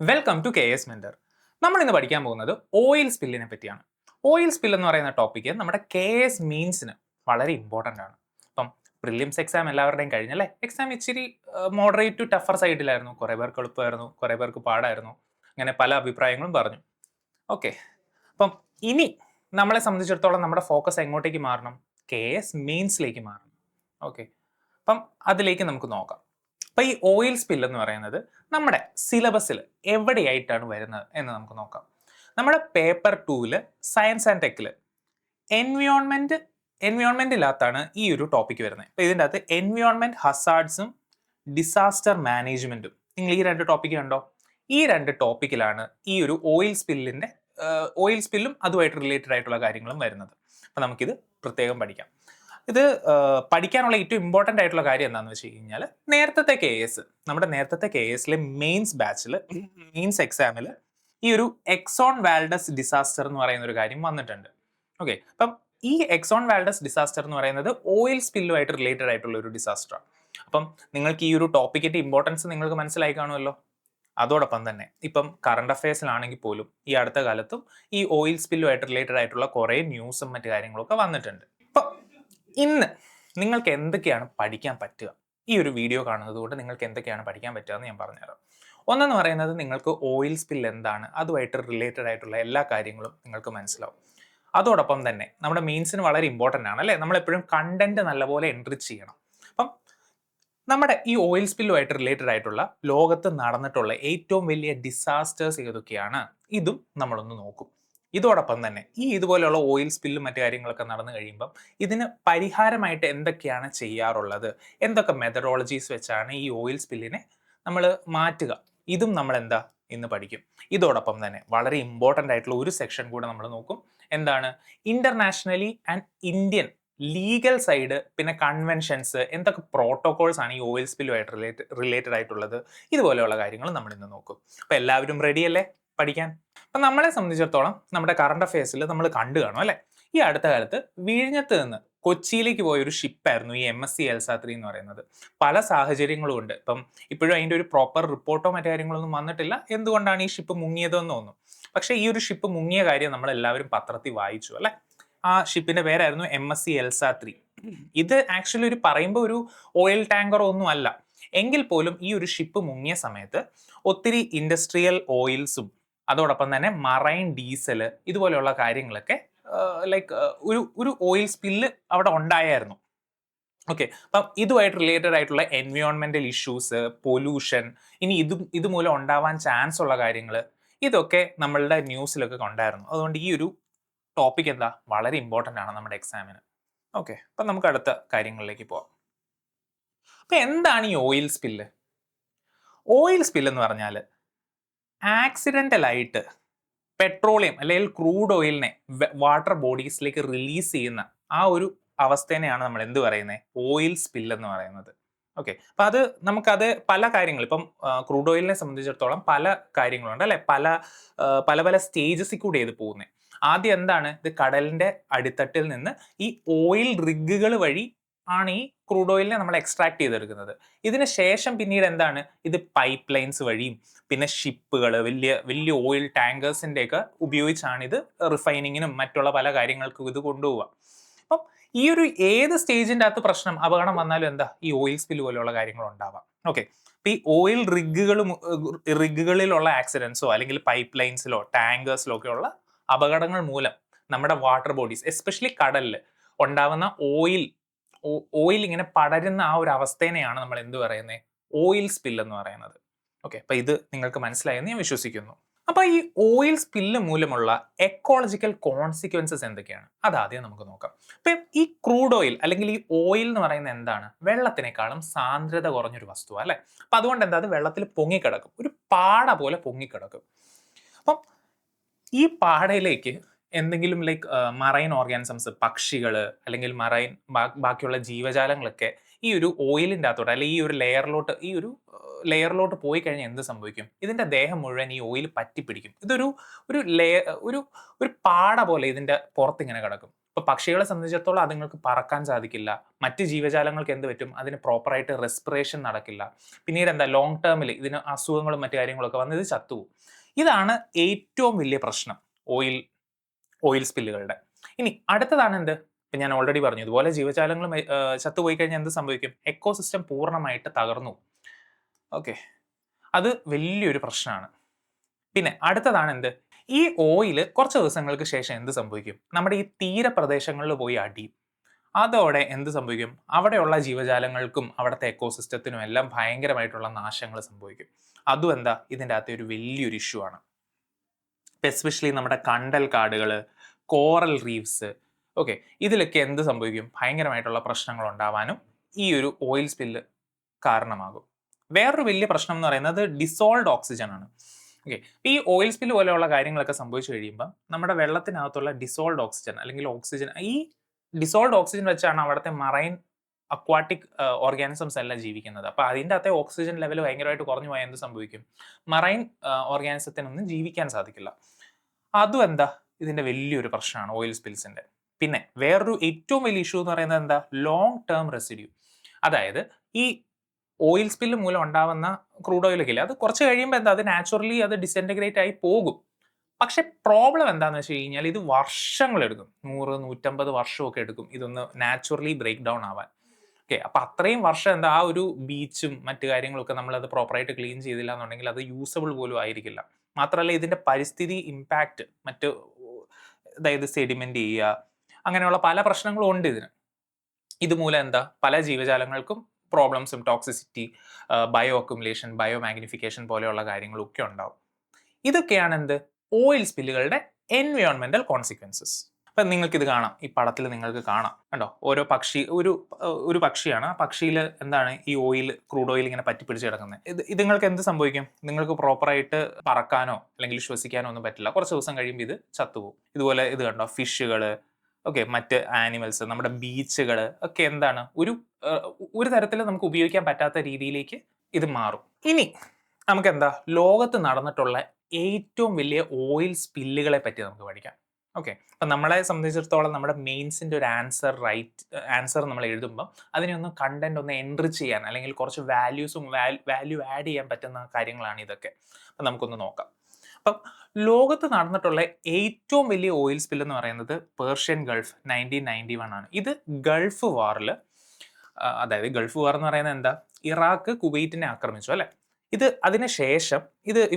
Welcome to K S mentor. നമ്മൾ ഇന്ന് പഠിക്കാൻ പോകുന്നത് ഓയിൽ സ്പില്ലിനെ പറ്റിയാണ്. ഓയിൽ സ്പിൽ എന്ന് പറയുന്ന ടോപ്പിക്ക് നമ്മുടെ കെ എസ് മീൻസിന് വളരെ ഇമ്പോർട്ടൻ്റ് ആണ്. ഇപ്പം പ്രിലിംസ് എക്സാം എല്ലാവരുടെയും കഴിഞ്ഞല്ലേ. എക്സാം ഇച്ചിരി മോഡറേറ്റ് ടു ടഫർ സൈഡിലായിരുന്നു. കുറേ പേർക്ക് എളുപ്പമായിരുന്നു, കുറേ പേർക്ക് പാടായിരുന്നു. അങ്ങനെ പല അഭിപ്രായങ്ങളും പറഞ്ഞു. ഓക്കെ, അപ്പം ഇനി നമ്മളെ സംബന്ധിച്ചിടത്തോളം നമ്മുടെ ഫോക്കസ് എങ്ങോട്ടേക്ക് മാറണം? കെ എസ് മീൻസിലേക്ക് മാറണം. ഓക്കെ, അപ്പം അതിലേക്ക് നമുക്ക് നോക്കാം. അപ്പം ഈ ഓയിൽ സ്പിൽ എന്ന് പറയുന്നത് നമ്മുടെ സിലബസിൽ എവിടെയായിട്ടാണ് വരുന്നത് എന്ന് നമുക്ക് നോക്കാം. നമ്മുടെ പേപ്പർ 2 സയൻസ് ആൻഡ് ടെക്കിൽ എൻവിയോൺമെന്റിനകത്താണ് ഈ ഒരു ടോപ്പിക് വരുന്നത്. അപ്പോൾ ഇതിൻ്റെ അകത്ത് എൻവിയോൺമെന്റ് ഹസാർഡ്സും ഡിസാസ്റ്റർ മാനേജ്മെന്റും, നിങ്ങൾ ഈ രണ്ട് ടോപ്പിക്ക് കണ്ടോ? ഈ രണ്ട് ടോപ്പിക്കിലാണ് ഈ ഒരു ഓയിൽ സ്പില്ലും അതുമായിട്ട് റിലേറ്റഡ് ആയിട്ടുള്ള കാര്യങ്ങളും വരുന്നത്. അപ്പം നമുക്കിത് പ്രത്യേകം പഠിക്കാം. ഇത് പഠിക്കാനുള്ള ഏറ്റവും ഇമ്പോർട്ടൻ്റ് ആയിട്ടുള്ള കാര്യം എന്താണെന്ന് വെച്ച് കഴിഞ്ഞാൽ, നമ്മുടെ നേരത്തെ കെ എസിലെ മെയിൻസ് എക്സാമിൽ ഈ ഒരു എക്സോൺ വാൽഡസ് ഡിസാസ്റ്റർ എന്ന് പറയുന്ന ഒരു കാര്യം വന്നിട്ടുണ്ട്. ഓക്കെ, അപ്പം ഈ എക്സോൺ വാൽഡസ് ഡിസാസ്റ്റർ എന്ന് പറയുന്നത് ഓയിൽ സ്പില്ലുമായിട്ട് റിലേറ്റഡ് ആയിട്ടുള്ള ഒരു ഡിസാസ്റ്ററാണ്. അപ്പം നിങ്ങൾക്ക് ഈ ഒരു ടോപ്പിക്കിന്റെ ഇമ്പോർട്ടൻസ് നിങ്ങൾക്ക് മനസ്സിലായി കാണുമല്ലോ. അതോടൊപ്പം തന്നെ ഇപ്പം കറണ്ട് അഫയേഴ്സിലാണെങ്കിൽ പോലും ഈ അടുത്ത കാലത്തും ഈ ഓയിൽ സ്പില്ലുമായിട്ട് റിലേറ്റഡ് ആയിട്ടുള്ള കുറേ ന്യൂസും മറ്റു കാര്യങ്ങളൊക്കെ വന്നിട്ടുണ്ട്. ഇപ്പം ഇന്ന് നിങ്ങൾക്ക് എന്തൊക്കെയാണ് പഠിക്കാൻ പറ്റുക? ഈ ഒരു വീഡിയോ കാണുന്നത് കൊണ്ട് നിങ്ങൾക്ക് എന്തൊക്കെയാണ് പഠിക്കാൻ പറ്റുക എന്ന് ഞാൻ പറഞ്ഞുതരാം. ഒന്നെന്ന് പറയുന്നത്, നിങ്ങൾക്ക് ഓയിൽ സ്പിൽ എന്താണ്, അതുമായിട്ട് റിലേറ്റഡ് ആയിട്ടുള്ള എല്ലാ കാര്യങ്ങളും നിങ്ങൾക്ക് മനസ്സിലാവും. അതോടൊപ്പം തന്നെ നമ്മുടെ മെയിൻസിന് വളരെ ഇമ്പോർട്ടൻ്റ് ആണ് അല്ലേ, നമ്മളെപ്പോഴും കണ്ടന്റ് നല്ലപോലെ എൻട്രി ചെയ്യണം. അപ്പം നമ്മുടെ ഈ ഓയിൽ സ്പില്ലുമായിട്ട് റിലേറ്റഡ് ആയിട്ടുള്ള ലോകത്ത് നടന്നിട്ടുള്ള ഏറ്റവും വലിയ ഡിസാസ്റ്റേഴ്സ് ഏതൊക്കെയാണ്, ഇതും നമ്മളൊന്ന് നോക്കും. ഇതോടൊപ്പം തന്നെ ഇതുപോലെയുള്ള ഓയിൽ സ്പില്ലും മറ്റു കാര്യങ്ങളൊക്കെ നടന്നു കഴിയുമ്പം ഇതിന് പരിഹാരമായിട്ട് എന്തൊക്കെയാണ് ചെയ്യാറുള്ളത്, എന്തൊക്കെ മെത്തഡോളജീസ് വെച്ചാണ് ഈ ഓയിൽ സ്പില്ലിനെ നമ്മൾ മാറ്റുക, ഇതും നമ്മൾ ഇന്ന് പഠിക്കും. ഇതോടൊപ്പം തന്നെ വളരെ ഇമ്പോർട്ടൻ്റ് ആയിട്ടുള്ള ഒരു സെക്ഷൻ കൂടെ നമ്മൾ നോക്കും. എന്താണ്? Internationally and Indian legal side, പിന്നെ കൺവെൻഷൻസ്, എന്തൊക്കെ പ്രോട്ടോകോൾസ് ആണ് ഈ ഓയിൽ സ്പില്ലുമായിട്ട് റിലേറ്റഡ് ആയിട്ടുള്ളത്, ഇതുപോലെയുള്ള കാര്യങ്ങൾ നമ്മൾ ഇന്ന് നോക്കും. അപ്പോൾ എല്ലാവരും റെഡിയല്ലേ പഠിക്കാൻ? അപ്പം നമ്മളെ സംബന്ധിച്ചിടത്തോളം നമ്മുടെ കറണ്ട് അഫയേഴ്സിൽ നമ്മൾ കണ്ടു കാണും അല്ലേ, ഈ അടുത്ത കാലത്ത് വിഴിഞ്ഞത്ത് നിന്ന് കൊച്ചിയിലേക്ക് പോയ ഒരു ഷിപ്പായിരുന്നു ഈ MSC എൽസ 3 എന്ന് പറയുന്നത്. പല സാഹചര്യങ്ങളും ഉണ്ട്. ഇപ്പം ഇപ്പോഴും അതിൻ്റെ ഒരു പ്രോപ്പർ റിപ്പോർട്ടോ മറ്റു കാര്യങ്ങളൊന്നും വന്നിട്ടില്ല, എന്തുകൊണ്ടാണ് ഈ ഷിപ്പ് മുങ്ങിയതെന്ന് തോന്നുന്നു. പക്ഷേ ഈ ഒരു ഷിപ്പ് മുങ്ങിയ കാര്യം നമ്മൾ എല്ലാവരും പത്രത്തിൽ വായിച്ചു അല്ലേ. ആ ഷിപ്പിന്റെ പേരായിരുന്നു MSC എൽസ 3. ഇത് ആക്ച്വലി ഒരു പറയുമ്പോൾ ഒരു ഓയിൽ ടാങ്കറോ ഒന്നും അല്ല. എങ്കിൽ പോലും ഈ ഒരു ഷിപ്പ് മുങ്ങിയ സമയത്ത് ഒത്തിരി ഇൻഡസ്ട്രിയൽ ഓയിൽസും അതോടൊപ്പം തന്നെ മറൈൻ ഡീസൽ ഇതുപോലെയുള്ള കാര്യങ്ങളൊക്കെ ഒരു ഓയിൽ സ്പില്ല് അവിടെ ഉണ്ടായിരുന്നു. ഓക്കെ, അപ്പം ഇതുമായിട്ട് റിലേറ്റഡ് ആയിട്ടുള്ള എൻവയോൺമെന്റൽ ഇഷ്യൂസ്, പൊല്യൂഷൻ, ഇനി ഇതുമൂലം ഉണ്ടാവാൻ ചാൻസ് ഉള്ള കാര്യങ്ങൾ, ഇതൊക്കെ നമ്മളുടെ ന്യൂസിലൊക്കെ ഉണ്ടായിരുന്നു. അതുകൊണ്ട് ഈ ഒരു ടോപ്പിക് വളരെ ഇമ്പോർട്ടൻ്റ് ആണ് നമ്മുടെ എക്സാമിന്. ഓക്കെ, അപ്പം നമുക്ക് അടുത്ത കാര്യങ്ങളിലേക്ക് പോവാം. അപ്പം എന്താണ് ഈ ഓയിൽ സ്പില്ല്? ഓയിൽ സ്പില്ല് എന്ന് പറഞ്ഞാൽ ആക്സിഡൻ്റൽ ആയിട്ട് പെട്രോളിയം അല്ലെങ്കിൽ ക്രൂഡ് ഓയിലിനെ വാട്ടർ ബോഡീസിലേക്ക് റിലീസ് ചെയ്യുന്ന ആ ഒരു അവസ്ഥേനെയാണ് നമ്മൾ എന്ത് പറയുന്നത്? ഓയിൽ സ്പില്ല് എന്ന് പറയുന്നത്. ഓക്കെ, അപ്പം നമുക്കത് പല കാര്യങ്ങൾ, ഇപ്പം ക്രൂഡ് ഓയിലിനെ സംബന്ധിച്ചിടത്തോളം പല കാര്യങ്ങളുണ്ട് അല്ലെ, പല പല സ്റ്റേജസിൽ കൂടെ ഇത് പോകുന്നത്. ആദ്യം എന്താണ്, ഇത് കടലിന്റെ അടിത്തട്ടിൽ നിന്ന് ഈ ഓയിൽ റിഗുകൾ വഴി ആണ് ഈ ക്രൂഡ് ഓയിലിനെ നമ്മൾ എക്സ്ട്രാക്ട് ചെയ്തെടുക്കുന്നത്. ഇതിന് ശേഷം പിന്നീട് എന്താണ്, ഇത് പൈപ്പ് ലൈൻസ് വഴിയും പിന്നെ ഷിപ്പുകൾ, വലിയ വലിയ ഓയിൽ ടാങ്കേഴ്സിന്റെ ഒക്കെ ഉപയോഗിച്ചാണ് ഇത് റിഫൈനിങ്ങിനും മറ്റുള്ള പല കാര്യങ്ങൾക്കും ഇത് കൊണ്ടുപോവുക. അപ്പം ഈ ഒരു ഏത് സ്റ്റേജിന്റെ അകത്ത് അപകടം വന്നാലും ഈ ഓയിൽ സ്പിൽ പോലെയുള്ള കാര്യങ്ങൾ ഉണ്ടാവാം. ഓക്കെ, അപ്പൊ ഈ ഓയിൽ റിഗുകളിലുള്ള ആക്സിഡൻസോ അല്ലെങ്കിൽ പൈപ്പ് ലൈൻസിലോ ടാങ്കേഴ്സിലോ ഒക്കെ ഉള്ള അപകടങ്ങൾ മൂലം നമ്മുടെ വാട്ടർ ബോഡീസ്, എസ്പെഷ്യലി കടലിൽ ഉണ്ടാവുന്ന ഓയിൽ ഇങ്ങനെ പടരുന്ന ആ ഒരു അവസ്ഥേനെയാണ് നമ്മൾ എന്ത് പറയുന്നത്? ഓയിൽ സ്പിൽ എന്ന് പറയുന്നത്. ഓക്കെ, അപ്പൊ ഇത് നിങ്ങൾക്ക് മനസ്സിലായെന്ന് ഞാൻ വിശ്വസിക്കുന്നു. അപ്പൊ ഈ ഓയിൽ സ്പില്ല് മൂലമുള്ള എക്കോളജിക്കൽ കോൺസിക്വൻസസ് എന്തൊക്കെയാണ്, അതാദ്യം നമുക്ക് നോക്കാം. ഇപ്പൊ ഈ ക്രൂഡ് ഓയിൽ അല്ലെങ്കിൽ ഈ ഓയിൽ എന്ന് പറയുന്നത് എന്താണ്? വെള്ളത്തിനേക്കാളും സാന്ദ്രത കുറഞ്ഞൊരു വസ്തു അല്ലെ. അപ്പൊ അതുകൊണ്ട് അത് വെള്ളത്തിൽ പൊങ്ങിക്കിടക്കും, ഒരു പാട പോലെ പൊങ്ങിക്കിടക്കും. അപ്പം ഈ പാടയിലേക്ക് എന്തെങ്കിലും മറൈൻ ഓർഗാനിസംസ്, പക്ഷികൾ അല്ലെങ്കിൽ ബാക്കിയുള്ള ജീവജാലങ്ങളൊക്കെ ഈ ഒരു ഓയിലിൻ്റെ അകത്തോട്ട് അല്ലെങ്കിൽ ഈ ഒരു ലെയറിലോട്ട് പോയി കഴിഞ്ഞാൽ എന്ത് സംഭവിക്കും? ഇതിന്റെ ദേഹം മുഴുവൻ ഈ ഓയിൽ പറ്റിപ്പിടിക്കും. ഇതൊരു ഒരു പാട പോലെ ഇതിന്റെ പുറത്തിങ്ങനെ കിടക്കും. ഇപ്പോൾ പക്ഷികളെ സംബന്ധിച്ചിടത്തോളം അതുങ്ങൾക്ക് പറക്കാൻ സാധിക്കില്ല. മറ്റ് ജീവജാലങ്ങൾക്ക് എന്ത് പറ്റും? അതിന് പ്രോപ്പറായിട്ട് റെസ്പിറേഷൻ നടക്കില്ല. പിന്നീട് എന്താ ലോങ് ടേമിൽ ഇതിന് അസുഖങ്ങളും മറ്റു കാര്യങ്ങളൊക്കെ വന്ന് ഇത് ചത്തുപോകും. ഇതാണ് ഏറ്റവും വലിയ പ്രശ്നം ഓയിൽ ഓയിൽ സ്പില്ലുകളുടെ. ഇനി അടുത്തതാണ് എന്ത്? ഇപ്പം ഞാൻ ഓൾറെഡി പറഞ്ഞു. ഇതുപോലെ ജീവജാലങ്ങൾ ചത്തുപോയി കഴിഞ്ഞാൽ എന്ത് സംഭവിക്കും? എക്കോസിസ്റ്റം പൂർണ്ണമായിട്ട് തകർന്നു. ഓക്കെ. അത് വലിയൊരു പ്രശ്നമാണ്. പിന്നെ അടുത്തതാണ് എന്ത്? ഈ ഓയില് കുറച്ച് ദിവസങ്ങൾക്ക് ശേഷം എന്ത് സംഭവിക്കും? നമ്മുടെ ഈ തീരപ്രദേശങ്ങളിൽ പോയി അടിയും. അതോടെ എന്ത് സംഭവിക്കും? അവിടെയുള്ള ജീവജാലങ്ങൾക്കും അവിടുത്തെ എക്കോസിസ്റ്റത്തിനും എല്ലാം ഭയങ്കരമായിട്ടുള്ള നാശങ്ങൾ സംഭവിക്കും. അതും എന്താ? ഇതിൻ്റെ അകത്തെ ഒരു വലിയൊരു ഇഷ്യൂ ആണ്. എസ്പെഷ്യലി നമ്മുടെ കണ്ടൽ കാടുകൾ, കോറൽ റീഫ്സ്, ഓക്കെ, ഇതിലൊക്കെ എന്ത് സംഭവിക്കും? ഭയങ്കരമായിട്ടുള്ള പ്രശ്നങ്ങൾ ഉണ്ടാവാനും ഈ ഒരു ഓയിൽ സ്പില്ല് കാരണമാകും. വേറൊരു വലിയ പ്രശ്നം എന്ന് പറയുന്നത് ഡിസോൾഡ് ഓക്സിജൻ ആണ്. ഓക്കെ, ഈ ഓയിൽ സ്പില്ല് പോലെയുള്ള കാര്യങ്ങളൊക്കെ സംഭവിച്ചു കഴിയുമ്പോൾ നമ്മുടെ വെള്ളത്തിനകത്തുള്ള ഡിസോൾഡ് ഓക്സിജൻ അല്ലെങ്കിൽ ഓക്സിജൻ, ഈ ഡിസോൾഡ് ഓക്സിജൻ വെച്ചാണ് അവിടുത്തെ മറൈൻ അക്വാട്ടിക് ഓർഗാനിസംസ് എല്ലാം ജീവിക്കുന്നത്. അപ്പോൾ അതിൻ്റെ അകത്തെ ഓക്സിജൻ ലെവൽ ഭയങ്കരമായിട്ട് കുറഞ്ഞു പോയാൽ എന്ത് സംഭവിക്കും? മറൈൻ ഓർഗാനിസത്തിനൊന്നും ജീവിക്കാൻ സാധിക്കില്ല. അതും എന്താ ഇതിൻ്റെ വലിയൊരു പ്രശ്നമാണ് ഓയിൽ സ്പിൽസിൻ്റെ. പിന്നെ വേറൊരു ഏറ്റവും വലിയ ഇഷ്യൂ എന്ന് പറയുന്നത് എന്താ? Long term residue. അതായത് ഈ ഓയിൽ സ്പില്ല് മൂലം ഉണ്ടാവുന്ന ക്രൂഡ് ഓയിലൊക്കെ ഇല്ലേ, അത് കുറച്ച് കഴിയുമ്പോൾ എന്താ, അത് നാച്ചുറലി അത് ഡിസെൻറ്റിഗ്രേറ്റ് ആയി പോകും. പക്ഷെ പ്രോബ്ലം എന്താണെന്ന് വെച്ച് കഴിഞ്ഞാൽ ഇത് വർഷങ്ങളെടുക്കും. 100, 150 വർഷമൊക്കെ എടുക്കും ഇതൊന്ന് നാച്ചുറലി ബ്രേക്ക് ഡൗൺ ആവാൻ. ഓക്കെ, അപ്പം അത്രയും വർഷം എന്താ ആ ഒരു ബീച്ചും മറ്റു കാര്യങ്ങളൊക്കെ നമ്മളത് പ്രോപ്പറായിട്ട് ക്ലീൻ ചെയ്തില്ല എന്നുണ്ടെങ്കിൽ അത് യൂസബിൾ പോലും ആയിരിക്കില്ല. മാത്രമല്ല ഇതിൻ്റെ പരിസ്ഥിതി ഇമ്പാക്റ്റ് മറ്റ്, അതായത് സെഡിമെൻ്റ് ചെയ്യുക, അങ്ങനെയുള്ള പല പ്രശ്നങ്ങളും ഉണ്ട് ഇതിന്. ഇതുമൂലം എന്താ പല ജീവജാലങ്ങൾക്കും പ്രോബ്ലംസും, toxicity, bio accumulation, bio magnification പോലെയുള്ള കാര്യങ്ങളൊക്കെ ഉണ്ടാവും. ഇതൊക്കെയാണ് എന്ത്? ഓയിൽ സ്പില്ലുകളുടെ എൻവയോൺമെന്റൽ കോൺസിക്വൻസസ്. അപ്പം നിങ്ങൾക്കിത് കാണാം, ഈ പടത്തിൽ നിങ്ങൾക്ക് കാണാം കണ്ടോ, ഓരോ പക്ഷി, ഒരു പക്ഷിയാണ്. ആ പക്ഷിയിൽ എന്താണ് ഈ ഓയിൽ, ക്രൂഡ് ഓയിൽ ഇങ്ങനെ പറ്റിപ്പിടിച്ച് കിടക്കുന്നത്. നിങ്ങൾക്ക് എന്ത് സംഭവിക്കും? നിങ്ങൾക്ക് പ്രോപ്പറായിട്ട് പറക്കാനോ അല്ലെങ്കിൽ ശ്വസിക്കാനോ ഒന്നും പറ്റില്ല. കുറച്ച് ദിവസം കഴിയുമ്പോൾ ഇത് ചത്തുപോകും. ഇതുപോലെ ഇത് കണ്ടോ, ഫിഷുകൾ, ഓക്കെ, മറ്റ് ആനിമൽസ്, നമ്മുടെ ബീച്ചുകൾ ഒക്കെ എന്താണ് ഒരു തരത്തിൽ നമുക്ക് ഉപയോഗിക്കാൻ പറ്റാത്ത രീതിയിലേക്ക് ഇത് മാറും. ഇനി നമുക്ക് എന്താ ലോകത്ത് നടന്നിട്ടുള്ള ഏറ്റവും വലിയ ഓയിൽ സ്പില്ലുകളെ പറ്റി നമുക്ക് പഠിക്കാം. ഓക്കെ, അപ്പം നമ്മളെ സംബന്ധിച്ചിടത്തോളം നമ്മുടെ മെയിൻസിൻ്റെ ഒരു ആൻസർ നമ്മൾ എഴുതുമ്പോൾ അതിനെ ഒന്ന് കണ്ടന്റ് ഒന്ന് എൻട്രി ചെയ്യാൻ അല്ലെങ്കിൽ കുറച്ച് വാല്യൂ ആഡ് ചെയ്യാൻ പറ്റുന്ന കാര്യങ്ങളാണ് ഇതൊക്കെ. അപ്പം നമുക്കൊന്ന് നോക്കാം. അപ്പം ലോകത്ത് നടന്നിട്ടുള്ള ഏറ്റവും വലിയ ഓയിൽ സ്പിൽ എന്ന് പറയുന്നത് പേർഷ്യൻ ഗൾഫ് 1991 ആണ്. ഇത് ഗൾഫ് വാറിൽ, അതായത് ഗൾഫ് വാർ എന്ന് പറയുന്നത് എന്താ, ഇറാഖ് കുവൈറ്റിനെ ആക്രമിച്ചു അല്ലെ. അതിനുശേഷം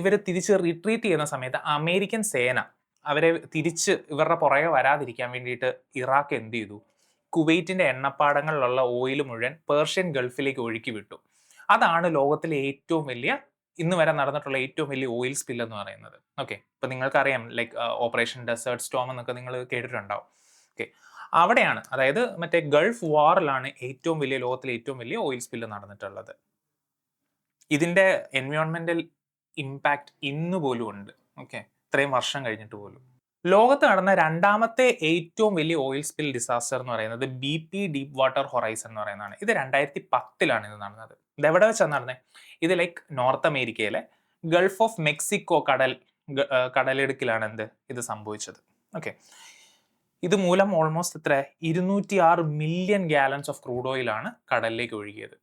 ഇവർ തിരിച്ച് റിട്രീറ്റ് ചെയ്യുന്ന സമയത്ത് അമേരിക്കൻ സേന അവരെ തിരിച്ച് ഇവരുടെ പുറകെ വരാതിരിക്കാൻ വേണ്ടിയിട്ട് ഇറാഖ് എന്ത് ചെയ്തു? കുവൈറ്റിന്റെ എണ്ണപ്പാടങ്ങളിലുള്ള ഓയിൽ മുഴുവൻ പേർഷ്യൻ ഗൾഫിലേക്ക് ഒഴുക്കി വിട്ടു. അതാണ് ലോകത്തിലെ ഇന്ന് വരെ നടന്നിട്ടുള്ള ഏറ്റവും വലിയ ഓയിൽ സ്പിൽ എന്ന് പറയുന്നത്. ഓക്കെ, ഇപ്പൊ നിങ്ങൾക്കറിയാം, ലൈക്ക് ഓപ്പറേഷൻ ഡെസേർട്ട് സ്റ്റോം എന്നൊക്കെ നിങ്ങൾ കേട്ടിട്ടുണ്ടാവും. ഓക്കെ, അവിടെയാണ്, അതായത് മറ്റേ ഗൾഫ് വാറിലാണ് ലോകത്തിലെ ഏറ്റവും വലിയ ഓയിൽ സ്പില്ല് നടന്നിട്ടുള്ളത്. ഇതിന്റെ എൻവയോൺമെന്റൽ ഇമ്പാക്ട് ഇന്ന് പോലും ഉണ്ട്. ഓക്കെ, ഇത്രയും വർഷം കഴിഞ്ഞിട്ട് പോലും. ലോകത്ത് നടന്ന രണ്ടാമത്തെ ഏറ്റവും വലിയ ഓയിൽ സ്പിൽ ഡിസാസ്റ്റർ എന്ന് പറയുന്നത് BP ഡീപ് വാട്ടർ ഹൊറൈസൺ എന്ന് പറയുന്നതാണ്. ഇത് 2010 ഇത് നടന്നത്. ഇത് എവിടെ വെച്ചാണ് നടന്നത്? ഇത് ലൈക്ക് നോർത്ത് അമേരിക്കയിലെ ഗൾഫ് ഓഫ് മെക്സിക്കോ കടലിടുക്കിലാണ് ഇത് സംഭവിച്ചത്. ഓക്കെ, ഇത് മൂലം almost 206 million gallons of crude oil ആണ് കടലിലേക്ക് ഒഴുകിയത്.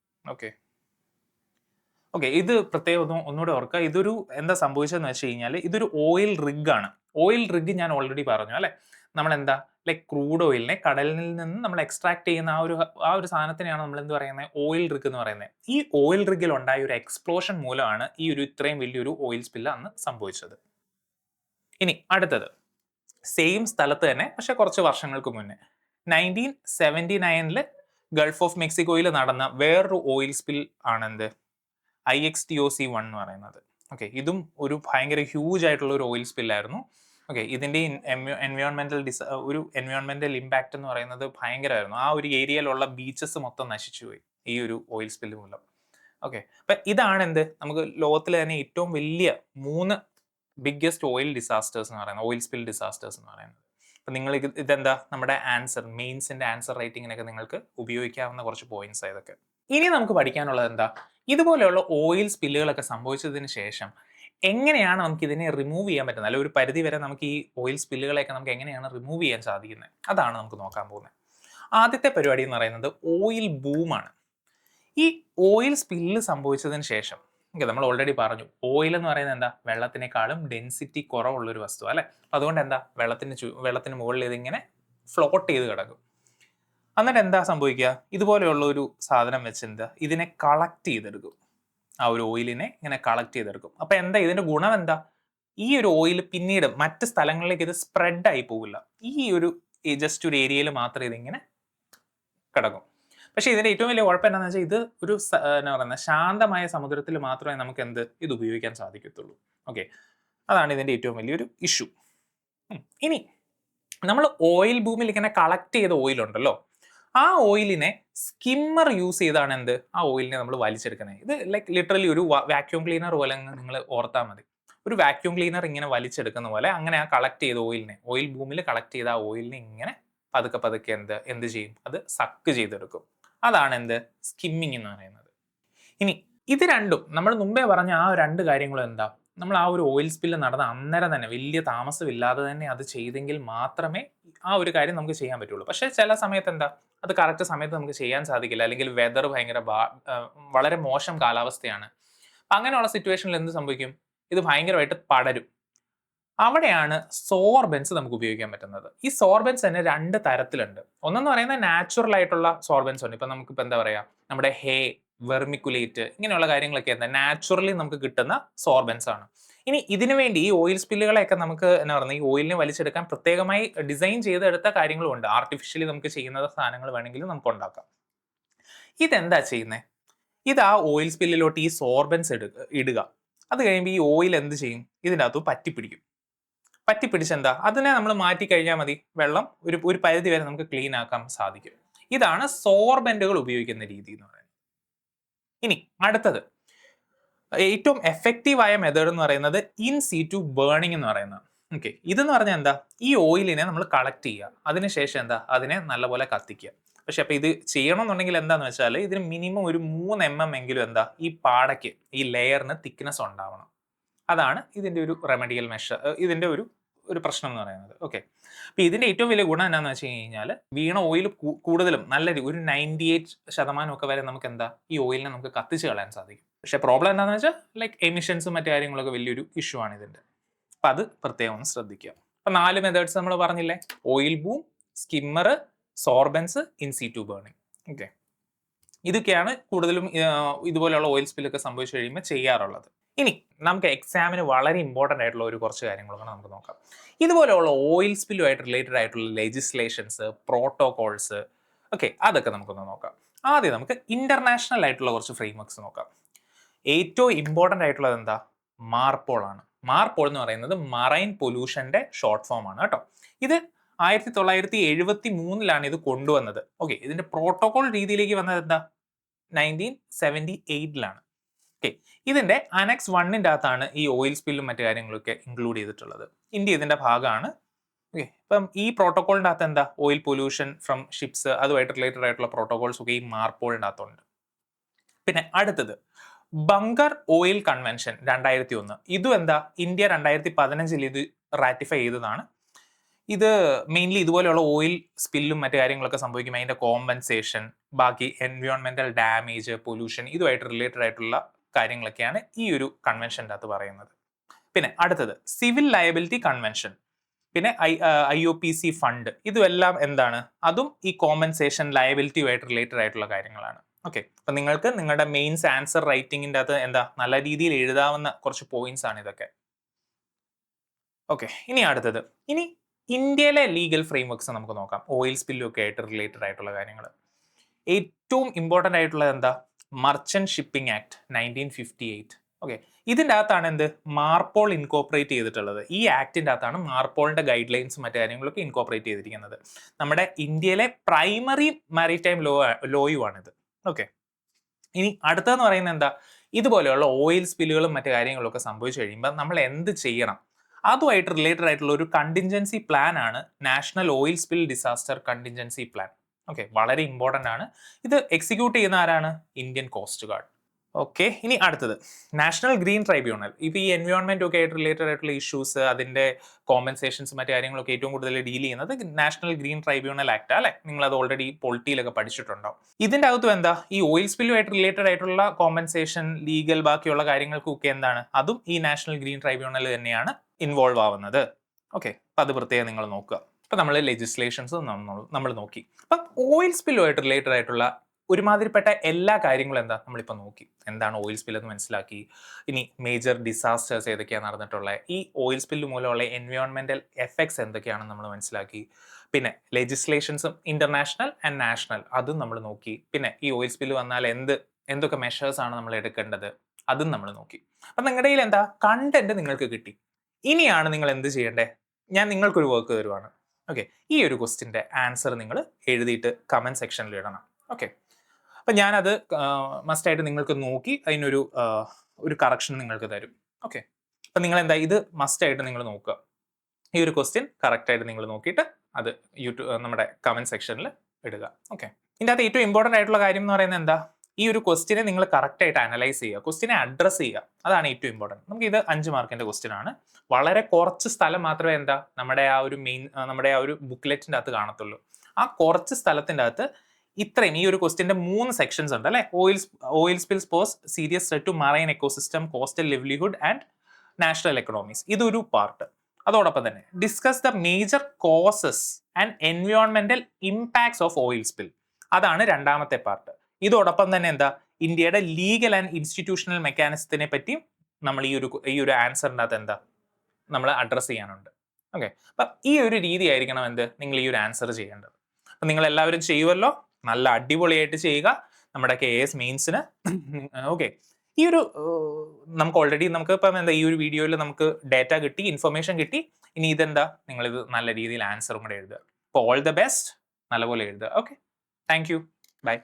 ഓക്കെ, ഇത് പ്രത്യേകം ഒന്നുകൂടെ ഓർക്കുക. എന്താ സംഭവിച്ചതെന്ന് വെച്ച് കഴിഞ്ഞാൽ ഇതൊരു ഓയിൽ റിഗ് ആണ്. ഓയിൽ റിഗ് ഞാൻ ഓൾറെഡി പറഞ്ഞു അല്ലെ. നമ്മളെന്താ ലൈക്ക് ക്രൂഡ് ഓയിലിനെ കടലിൽ നിന്ന് നമ്മൾ എക്സ്ട്രാക്ട് ചെയ്യുന്ന ആ ഒരു സാധനത്തിനെയാണ് നമ്മൾ എന്ത് പറയുന്നത്? ഓയിൽ റിഗ് എന്ന് പറയുന്നത്. ഈ ഓയിൽ റിഗിൽ ഉണ്ടായ ഒരു എക്സ്പ്ലോഷൻ മൂലമാണ് ഇത്രയും വലിയൊരു ഓയിൽ സ്പില്ല് അന്ന് സംഭവിച്ചത്. ഇനി അടുത്തത് സെയിം സ്ഥലത്ത് തന്നെ, പക്ഷെ കുറച്ച് വർഷങ്ങൾക്ക് മുന്നേ 1979 ഗൾഫ് ഓഫ് മെക്സിക്കോയിൽ നടന്ന വേറൊരു ഓയിൽ സ്പിൽ ആണ് IXTOC-1 എന്ന് പറയുന്നത്. ഓക്കെ, ഇതും ഒരു ഭയങ്കര ഹ്യൂജ് ആയിട്ടുള്ള ഒരു ഓയിൽ സ്പില്ലായിരുന്നു. ഓക്കെ, ഇതിൻ്റെ എൻവയോൺമെന്റൽ ഇമ്പാക്റ്റ് എന്ന് പറയുന്നത് ഭയങ്കരമായിരുന്നു. ആ ഒരു ഏരിയയിലുള്ള ബീച്ചസ് മൊത്തം നശിച്ചുപോയി ഈ ഒരു ഓയിൽ സ്പില്ല് മൂലം. ഓക്കെ, അപ്പം ഇതാണ് നമുക്ക് ലോകത്തിലെ തന്നെ ഏറ്റവും വലിയ 3 ബിഗ്ഗസ്റ്റ് ഓയിൽ സ്പിൽ ഡിസാസ്റ്റേഴ്സ് എന്ന് പറയുന്നത്. അപ്പം നിങ്ങൾ ഇതെന്താ നമ്മുടെ മെയിൻസിന്റെ ആൻസർ റൈറ്റിങ്ങിനൊക്കെ നിങ്ങൾക്ക് ഉപയോഗിക്കാവുന്ന കുറച്ച് പോയിന്റ്സ് ഇതൊക്കെ. ഇനി നമുക്ക് പഠിക്കാനുള്ളത് എന്താ? ഇതുപോലെയുള്ള ഓയിൽ സ്പില്ലുകളൊക്കെ സംഭവിച്ചതിന് ശേഷം എങ്ങനെയാണ് നമുക്ക് ഇതിനെ റിമൂവ് ചെയ്യാൻ പറ്റുന്നത്, അല്ലെങ്കിൽ ഒരു പരിധി വരെ നമുക്ക് ഈ ഓയിൽ സ്പില്ലുകളെയൊക്കെ നമുക്ക് എങ്ങനെയാണ് റിമൂവ് ചെയ്യാൻ സാധിക്കുന്നത്, അതാണ് നമുക്ക് നോക്കാൻ പോകുന്നത്. ആദ്യത്തെ പരിപാടി എന്ന് പറയുന്നത് ഓയിൽ ബൂമാണ്. ഈ ഓയിൽ സ്പില്ല് സംഭവിച്ചതിന് ശേഷം നമ്മൾ ഓൾറെഡി പറഞ്ഞു, ഓയിൽ എന്ന് പറയുന്നത് എന്താ, വെള്ളത്തിനേക്കാളും ഡെൻസിറ്റി കുറവുള്ളൊരു വസ്തു അല്ലേ. അപ്പം അതുകൊണ്ട് എന്താ, വെള്ളത്തിന് മുകളിൽ ഇതിങ്ങനെ ഫ്ലോട്ട് ചെയ്ത് കിടക്കും. എന്നിട്ട് എന്താ സംഭവിക്കുക, ഇതുപോലെയുള്ള ഒരു സാധനം വെച്ച് എന്താ ഇതിനെ കളക്ട് ചെയ്തെടുക്കും. ആ ഒരു ഓയിലിനെ ഇങ്ങനെ കളക്ട് ചെയ്തെടുക്കും. അപ്പം എന്താ ഇതിന്റെ ഗുണം എന്താ, ഈ ഒരു ഓയിൽ പിന്നീട് മറ്റ് സ്ഥലങ്ങളിലേക്ക് ഇത് സ്പ്രെഡ് ആയി പോകില്ല. ഈ ഒരു ജസ്റ്റ് ഒരു ഏരിയയിൽ മാത്രമേ ഇതിങ്ങനെ കിടക്കും. പക്ഷേ ഇതിന്റെ ഏറ്റവും വലിയ കുഴപ്പം എന്താണെന്ന് വെച്ചാൽ, ഇത് ഒരു എന്നാ പറയുന്നത് ശാന്തമായ സമുദ്രത്തിൽ മാത്രമേ നമുക്ക് ഇത് ഉപയോഗിക്കാൻ സാധിക്കത്തുള്ളൂ. ഓക്കെ, അതാണ് ഇതിന്റെ ഏറ്റവും വലിയൊരു ഇഷ്യൂ. ഇനി നമ്മൾ ഓയിൽ ഭൂമിയിൽ ഇങ്ങനെ കളക്ട് ചെയ്ത ഓയിൽ ഉണ്ടല്ലോ, ആ ഓയിലിനെ സ്കിമ്മർ യൂസ് ചെയ്താണ് ആ ഓയിലിനെ നമ്മൾ വലിച്ചെടുക്കുന്നത്. ഇത് ലൈക്ക് ലിറ്ററലി ഒരു വാക്യൂം ക്ലീനർ പോലെ നിങ്ങൾ ഓർത്താൽ മതി. ഒരു വാക്യൂം ക്ലീനർ ഇങ്ങനെ വലിച്ചെടുക്കുന്ന പോലെ അങ്ങനെ ആ കളക്ട് ചെയ്ത ഓയിലിനെ, ഓയിൽ ഭൂമിയിൽ കളക്ട് ചെയ്ത ആ ഓയിലിനെ ഇങ്ങനെ പതുക്കെ പതുക്കെ എന്ത് ചെയ്യും, അത് സക്ക് ചെയ്തെടുക്കും. അതാണ് സ്കിമ്മിങ് എന്ന് പറയുന്നത്. ഇനി ഇത് രണ്ടും നമ്മൾ മുമ്പേ പറഞ്ഞ ആ രണ്ട് കാര്യങ്ങളും എന്താ, നമ്മൾ ആ ഒരു ഓയിൽ സ്പില്ല് നടന്ന അന്നേരം തന്നെ വലിയ താമസമില്ലാതെ തന്നെ അത് ചെയ്തെങ്കിൽ മാത്രമേ ആ ഒരു കാര്യം നമുക്ക് ചെയ്യാൻ പറ്റുള്ളൂ. പക്ഷേ ചില സമയത്ത് എന്താ, അത് കറക്റ്റ് സമയത്ത് നമുക്ക് ചെയ്യാൻ സാധിക്കില്ല, അല്ലെങ്കിൽ വെതർ വളരെ മോശം കാലാവസ്ഥയാണ്. അങ്ങനെയുള്ള സിറ്റുവേഷനിൽ എന്ത് സംഭവിക്കും, ഇത് ഭയങ്കരമായിട്ട് പടരും. അവിടെയാണ് സോർബൻസ് നമുക്ക് ഉപയോഗിക്കാൻ പറ്റുന്നത്. ഈ സോർബൻസ് തന്നെ രണ്ട് തരത്തിലുണ്ട്. ഒന്നെന്ന് പറയുന്നത് നാച്ചുറൽ ആയിട്ടുള്ള സോർബൻസ് ഉണ്ട്. ഇപ്പം നമുക്കിപ്പോൾ എന്താ പറയുക, നമ്മുടെ ഹേ, വെർമിക്കുലേറ്റ് ഇങ്ങനെയുള്ള കാര്യങ്ങളൊക്കെ എന്താ നാച്ചുറലി നമുക്ക് കിട്ടുന്ന സോർബൻസ് ആണ്. ഇനി ഇതിനു വേണ്ടി ഈ ഓയിൽ സ്പില്ലുകളെയൊക്കെ നമുക്ക് എന്താ പറയുക, ഈ ഓയിലിനെ വലിച്ചെടുക്കാൻ പ്രത്യേകമായി ഡിസൈൻ ചെയ്തെടുത്ത കാര്യങ്ങളുണ്ട്. ആർട്ടിഫിഷ്യലി നമുക്ക് ചെയ്യുന്ന സാധനങ്ങൾ വേണമെങ്കിലും നമുക്ക് ഉണ്ടാക്കാം. ഇതെന്താ ചെയ്യുന്നത്, ഇത് ആ ഓയിൽ സ്പില്ലിലോട്ട് ഈ സോർബൻസ് ഇടുക. അത് കഴിയുമ്പോൾ ഈ ഓയിൽ എന്ത് ചെയ്യും, ഇതിൻ്റെ അകത്ത് പറ്റിപ്പിടിച്ചെന്താ അതിനെ നമ്മൾ മാറ്റി കഴിഞ്ഞാൽ മതി, വെള്ളം ഒരു പരിധി വരെ നമുക്ക് ക്ലീൻ ആക്കാൻ സാധിക്കും. ഇതാണ് സോർബൻറ്റുകൾ ഉപയോഗിക്കുന്ന രീതി എന്ന് പറയുന്നത്. ഇനി അടുത്തത് ഏറ്റവും എഫക്റ്റീവായ മെത്തേഡ് എന്ന് പറയുന്നത് ഇൻ സീറ്റു ബേണിംഗ് എന്ന് പറയുന്നത്. ഓക്കെ, ഇതെന്ന് പറഞ്ഞാൽ എന്താ, ഈ ഓയിലിനെ നമ്മൾ കളക്ട് ചെയ്യുക, അതിനുശേഷം എന്താ അതിനെ നല്ലപോലെ കത്തിക്കുക. പക്ഷെ അപ്പോൾ ഇത് ചെയ്യണമെന്നുണ്ടെങ്കിൽ എന്താണെന്ന് വെച്ചാൽ, ഇതിന് മിനിമം ഒരു 3 mm എങ്കിലും എന്താ ഈ പാടയ്ക്ക്, ഈ ലെയറിന് തിക്നെസ് ഉണ്ടാവണം. അതാണ് ഇതിൻ്റെ ഒരു റെമഡിയൽ മെഷർ, ഇതിൻ്റെ ഒരു പ്രശ്നം എന്ന് പറയുന്നത്. ഓക്കെ, അപ്പോൾ ഇതിൻ്റെ ഏറ്റവും വലിയ ഗുണം എന്താണെന്ന് വെച്ച് കഴിഞ്ഞാൽ, വീണ ഓയിൽ കൂടുതലും ഒരു 98% വരെ നമുക്ക് എന്താ ഈ ഓയിലിനെ നമുക്ക് കത്തിച്ച് കളയാൻ സാധിക്കും. പക്ഷേ പ്രോബ്ലം എന്താണെന്ന് വെച്ചാൽ, ലൈക്ക് എമിഷൻസും മറ്റു കാര്യങ്ങളൊക്കെ വലിയൊരു ഇഷ്യൂ ആണ് ഇതിൻ്റെ. അപ്പം അത് പ്രത്യേകം ഒന്ന് ശ്രദ്ധിക്കുക. അപ്പം 4 മെത്തേഡ്സ് നമ്മൾ പറഞ്ഞില്ലേ, oil boom, skimmer, sorbents, in situ burning. Okay, ഇതൊക്കെയാണ് കൂടുതലും ഇതുപോലെയുള്ള ഓയിൽ സ്പില്ലൊക്കെ സംഭവിച്ചു കഴിയുമ്പോൾ ചെയ്യാറുള്ളത്. ഇനി നമുക്ക് എക്സാമിന് വളരെ ഇമ്പോർട്ടൻ്റ് ആയിട്ടുള്ള കുറച്ച് കാര്യങ്ങളൊക്കെ നമുക്ക് നോക്കാം. ഇതുപോലെയുള്ള ഓയിൽ സ്പില്ലുമായിട്ട് റിലേറ്റഡ് ആയിട്ടുള്ള ലെജിസ്ലേഷൻസ്, പ്രോട്ടോകോൾസ്, ഓക്കെ, അതൊക്കെ നമുക്കൊന്ന് നോക്കാം. ആദ്യം നമുക്ക് ഇന്റർനാഷണൽ ആയിട്ടുള്ള കുറച്ച് ഫ്രെയിംവർക്സ് നോക്കാം. ഏറ്റവും ഇമ്പോർട്ടൻ്റ് ആയിട്ടുള്ളത് എന്താ, മാർപോൾ ആണ്. മാർപോൾ എന്ന് പറയുന്നത് മറൈൻ പൊല്യൂഷന്റെ ഷോർട്ട് ഫോം ആണ് കേട്ടോ. ഇത് 1973 ഇത് കൊണ്ടുവന്നത്. ഓക്കെ, ഇതിന്റെ പ്രോട്ടോകോൾ രീതിയിലേക്ക് വന്നത് എന്താ 1978 ഓക്കെ, ഇതിന്റെ അനക്സ് 1 അകത്താണ് ഈ ഓയിൽ സ്പില്ലും മറ്റു കാര്യങ്ങളൊക്കെ ഇൻക്ലൂഡ് ചെയ്തിട്ടുള്ളത്. ഇന്ത്യ ഇതിന്റെ ഭാഗമാണ്. ഓക്കെ, ഇപ്പം ഈ പ്രോട്ടോകോളിൻ്റെ അകത്ത് എന്താ, ഓയിൽ പൊല്യൂഷൻ ഫ്രം ഷിപ്സ് അതുമായിട്ട് റിലേറ്റഡ് ആയിട്ടുള്ള പ്രോട്ടോകോൾസ് ഒക്കെ ഈ മാർപോളിൻ്റെ അകത്തുണ്ട്. പിന്നെ അടുത്തത് ബങ്കർ ഓയിൽ കൺവെൻഷൻ 2001. ഇതും എന്താ, ഇന്ത്യ 2015 ഇത് റാറ്റിഫൈ ചെയ്തതാണ്. ഇത് മെയിൻലി ഇതുപോലെയുള്ള ഓയിൽ സ്പില്ലും മറ്റു കാര്യങ്ങളൊക്കെ സംഭവിക്കും, അതിന്റെ കോമ്പൻസേഷൻ, ബാക്കി എൻവയോൺമെന്റൽ ഡാമേജ്, പൊല്യൂഷൻ, ഇതുമായിട്ട് റിലേറ്റഡ് ആയിട്ടുള്ള കാര്യങ്ങളൊക്കെയാണ് ഈ ഒരു കൺവെൻഷൻ്റെ അകത്ത് പറയുന്നത്. പിന്നെ അടുത്തത് സിവിൽ ലയബിലിറ്റി കൺവെൻഷൻ, പിന്നെ IOPC ഫണ്ട്, ഇതുമെല്ലാം എന്താണ്, അതും ഈ കോമ്പൻസേഷൻ ലയബിലിറ്റിയുമായിട്ട് റിലേറ്റഡ് ആയിട്ടുള്ള കാര്യങ്ങളാണ്. ഓക്കെ, അപ്പം നിങ്ങൾക്ക് നിങ്ങളുടെ മെയിൻസ് ആൻസർ റൈറ്റിംഗിൻ്റെ അകത്ത് എന്താ നല്ല രീതിയിൽ എഴുതാവുന്ന കുറച്ച് പോയിന്റ്സ് ആണ് ഇതൊക്കെ. ഓക്കെ, ഇനി അടുത്തത്, ഇനി ഇന്ത്യയിലെ ലീഗൽ ഫ്രെയിംവർക്സ് നമുക്ക് നോക്കാം. ഓയിൽ സ്പില്ലും ഒക്കെ ആയിട്ട് റിലേറ്റഡ് ആയിട്ടുള്ള കാര്യങ്ങൾ. ഏറ്റവും ഇമ്പോർട്ടൻ്റ് ആയിട്ടുള്ളത് എന്താ, മർച്ചന്റ് ഷിപ്പിംഗ് ആക്ട് 1958. ഓക്കെ, ഇതിൻ്റെ അകത്താണ് മാർപോൾ ഇൻകോപ്പറേറ്റ് ചെയ്തിട്ടുള്ളത്. ഈ ആക്ടിൻ്റെ അകത്താണ് മാർപോളിന്റെ ഗൈഡ് ലൈൻസും മറ്റു കാര്യങ്ങളൊക്കെ ഇൻകോപ്പറേറ്റ് ചെയ്തിരിക്കുന്നത്. നമ്മുടെ ഇന്ത്യയിലെ പ്രൈമറി മാരിടൈം ലോയുമാണിത്. ഓക്കെ, ഇനി അടുത്തതെന്ന് പറയുന്നത് എന്താ, ഇതുപോലെയുള്ള ഓയിൽ സ്പില്ലുകളും മറ്റു കാര്യങ്ങളൊക്കെ സംഭവിച്ചു കഴിയുമ്പോൾ നമ്മൾ എന്ത് ചെയ്യണം, അതുമായിട്ട് റിലേറ്റഡ് ആയിട്ടുള്ള ഒരു കണ്ടിൻജൻസി പ്ലാൻ ആണ് national oil spill disaster contingency plan. Okay, വളരെ ഇമ്പോർട്ടൻ്റ് ആണ്. ഇത് എക്സിക്യൂട്ട് ചെയ്യുന്ന ആരാണ്, ഇന്ത്യൻ കോസ്റ്റ് ഗാർഡ്. ഓക്കെ, ഇനി അടുത്തത് നാഷണൽ ഗ്രീൻ ട്രൈബ്യൂണൽ. ഇപ്പോൾ ഈ എൻവയോൺമെന്റ് ഒക്കെ ആയിട്ട് റിലേറ്റഡ് ആയിട്ടുള്ള ഇഷ്യൂസ്, അതിന്റെ കോമ്പൻസേഷൻസ് മറ്റു കാര്യങ്ങളൊക്കെ ഏറ്റവും കൂടുതൽ ഡീൽ ചെയ്യുന്നത് നാഷണൽ ഗ്രീൻ ട്രൈബ്യൂണൽ ആക്ട് അല്ലെ. നിങ്ങൾ അത് ഓൾറെഡി പൊളിറ്റിയിലൊക്കെ പഠിച്ചിട്ടുണ്ടാവും. ഇതിന്റെ അകത്തും എന്താ ഈ ഓയിൽ സ്പില്ലുമായിട്ട് റിലേറ്റഡ് ആയിട്ടുള്ള കോമ്പൻസേഷൻ, ലീഗൽ ബാക്കിയുള്ള കാര്യങ്ങൾക്കൊക്കെ എന്താണ്, അതും ഈ നാഷണൽ ഗ്രീൻ ട്രൈബ്യൂണൽ തന്നെയാണ് ഇൻവോൾവ് ആവുന്നത്. ഓക്കെ, അപ്പം അത് പ്രത്യേകം നിങ്ങൾ നോക്കുക. അപ്പം നമ്മൾ ലെജിസ്ലേഷൻസ് നമ്മൾ നോക്കി. അപ്പം ഓയിൽ സ്പില്ലുമായിട്ട് റിലേറ്റഡ് ആയിട്ടുള്ള ഒരുമാതിരിപ്പെട്ട എല്ലാ കാര്യങ്ങളും എന്താ നമ്മളിപ്പോൾ നോക്കി. എന്താണ് ഓയിൽ സ്പിൽ എന്ന് മനസ്സിലാക്കി. ഇനി മേജർ ഡിസാസ്റ്റേഴ്സ് ഏതൊക്കെയാണ് നടന്നിട്ടുള്ളത്, ഈ ഓയിൽ സ്പില്ല് മൂലമുള്ള എൻവയോൺമെന്റൽ എഫക്ട്സ് എന്തൊക്കെയാണെന്ന് നമ്മൾ മനസ്സിലാക്കി. പിന്നെ ലെജിസ്ലേഷൻസും ഇന്റർനാഷണൽ ആൻഡ് നാഷണൽ അതും നമ്മൾ നോക്കി. പിന്നെ ഈ ഓയിൽ സ്പില്ല് വന്നാൽ എന്തൊക്കെ മെഷേഴ്സ് ആണ് നമ്മൾ എടുക്കേണ്ടത് അതും നമ്മൾ നോക്കി. അപ്പം നിങ്ങളുടെ കയ്യിൽ എന്താ കണ്ടന്റ് നിങ്ങൾക്ക് കിട്ടി. ഇനിയാണ് നിങ്ങൾ എന്ത് ചെയ്യേണ്ടത്, ഞാൻ നിങ്ങൾക്കൊരു വർക്ക് തരുവാണ്. ഓക്കെ, ഈ ഒരു ക്വസ്റ്റിൻ്റെ ആൻസർ നിങ്ങൾ എഴുതിയിട്ട് കമൻറ്റ് സെക്ഷനിൽ ഇടണം. ഓക്കെ, അപ്പം ഞാനത് മസ്റ്റായിട്ട് നിങ്ങൾക്ക് നോക്കി അതിനൊരു ഒരു കറക്ഷൻ നിങ്ങൾക്ക് തരും. ഓക്കെ, അപ്പം നിങ്ങൾ എന്താ ഇത് മസ്റ്റായിട്ട് നിങ്ങൾ നോക്കുക. ഈ ഒരു ക്വസ്റ്റ്യൻ കറക്റ്റായിട്ട് നിങ്ങൾ നോക്കിയിട്ട് അത് നമ്മുടെ കമൻറ്റ് സെക്ഷനിൽ ഇടുക. ഓക്കെ, ഇതിൻ്റെ അകത്ത് ഏറ്റവും ഇമ്പോർട്ടൻ്റ് ആയിട്ടുള്ള കാര്യം എന്ന് പറയുന്നത് എന്താ, ഈ ഒരു ക്വസ്റ്റിനെ നിങ്ങൾ കറക്റ്റായിട്ട് അനലൈസ് ചെയ്യുക, ക്വസ്റ്റിനെ അഡ്രസ്സ് ചെയ്യുക. അതാണ് ഏറ്റവും ഇമ്പോർട്ടൻറ്റ്. നമുക്ക് ഇത് 5 മാർക്കിൻ്റെ ക്വസ്റ്റ്യൻ ആണ്. വളരെ കുറച്ച് സ്ഥലം മാത്രമേ എന്താ നമ്മുടെ ആ ഒരു ബുക്ക്ലെറ്റിൻ്റെ അകത്ത് കാണത്തുള്ളൂ. ആ കുറച്ച് സ്ഥലത്തിൻ്റെ അകത്ത് ഇത്രയും ഈ ഒരു ക്വസ്റ്റിന്റെ 3 സെക്ഷൻസ് ഉണ്ട് അല്ലെ. Oil spills pose serious threat to marine ecosystem, coastal livelihood and national economies, ഇതൊരു പാർട്ട്. അതോടൊപ്പം തന്നെ discuss the major causes and എൻവയോൺമെന്റൽ ഇമ്പാക്ട്സ് ഓഫ് ഓയിൽ സ്പിൽ, അതാണ് രണ്ടാമത്തെ പാർട്ട്. ഇതോടൊപ്പം തന്നെ എന്താ ഇന്ത്യയുടെ ലീഗൽ ആൻഡ് ഇൻസ്റ്റിറ്റ്യൂഷണൽ മെക്കാനിസത്തിനെ പറ്റി നമ്മൾ ഈ ഒരു ആൻസറിൻ്റെ അകത്ത് എന്താ നമ്മൾ അഡ്രസ്സ് ചെയ്യാനുണ്ട്. ഓക്കെ, അപ്പം ഈ ഒരു രീതി ആയിരിക്കണം നിങ്ങൾ ഈ ഒരു ആൻസർ ചെയ്യേണ്ടത്. അപ്പം നിങ്ങൾ എല്ലാവരും ചെയ്യുമല്ലോ, നല്ല അടിപൊളിയായിട്ട് ചെയ്യുക നമ്മുടെ KS മെയിൻസിന്. ഓക്കെ, ഈ ഒരു നമുക്ക് ഇപ്പം എന്താ ഈ ഒരു വീഡിയോയിൽ നമുക്ക് ഡാറ്റ കിട്ടി, ഇൻഫർമേഷൻ കിട്ടി. ഇനി ഇതെന്താ നിങ്ങളിത് നല്ല രീതിയിൽ ആൻസറും കൂടെ എഴുതുക. അപ്പോൾ ഓൾ ദ ബെസ്റ്റ്, നല്ലപോലെ എഴുതുക. Okay, thank you, by.